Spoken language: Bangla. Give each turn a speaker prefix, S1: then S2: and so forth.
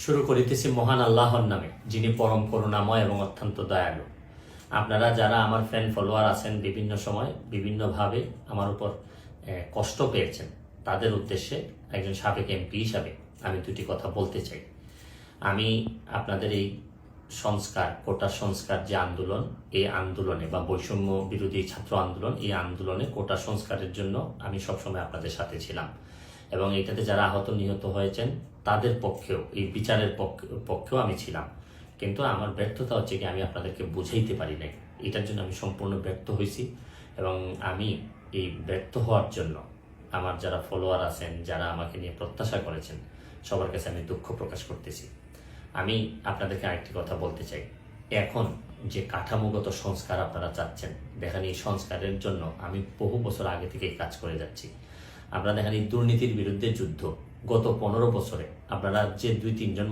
S1: শুরু করিতেছি মহান আল্লাহর নামে, যিনি পরম করুণাময় এবং অত্যন্ত দয়ালু। আপনারা যারা আমার ফ্রেন্ড ফলোয়ার আছেন, বিভিন্ন সময় বিভিন্নভাবে আমার উপর কষ্ট পেয়েছেন, তাদের উদ্দেশ্যে একজন সাবেক এমপি হিসাবে আমি দুটি কথা বলতে চাই। আমি আপনাদের এই সংস্কার, কোটা সংস্কার যে আন্দোলন, এই আন্দোলনে বা বৈষম্য বিরোধী ছাত্র আন্দোলন, এই আন্দোলনে কোটা সংস্কারের জন্য আমি সবসময় আপনাদের সাথে ছিলাম এবং এটাতে যারা আহত নিহত হয়েছেন তাদের পক্ষেও, এই বিচারের পক্ষেও আমি ছিলাম। কিন্তু আমার ব্যর্থতা হচ্ছে কি, আমি আপনাদেরকে বুঝাইতে পারি নাই। এটার জন্য আমি সম্পূর্ণ ব্যর্থ হয়েছি এবং আমি এই ব্যর্থ হওয়ার জন্য আমার যারা ফলোয়ার আছেন, যারা আমাকে নিয়ে প্রত্যাশা করেছেন, সবার কাছে আমি দুঃখ প্রকাশ করতেছি। আমি আপনাদেরকে আরেকটি কথা বলতে চাই। এখন যে কাঠামোগত সংস্কার আপনারা চাচ্ছেন, দেখেন এই সংস্কারের জন্য আমি বহু বছর আগে থেকেই কাজ করে যাচ্ছি। আপনারা দেখেন এই দুর্নীতির বিরুদ্ধে যুদ্ধ গত 15 বছরে আপনারা যে 2-3 জন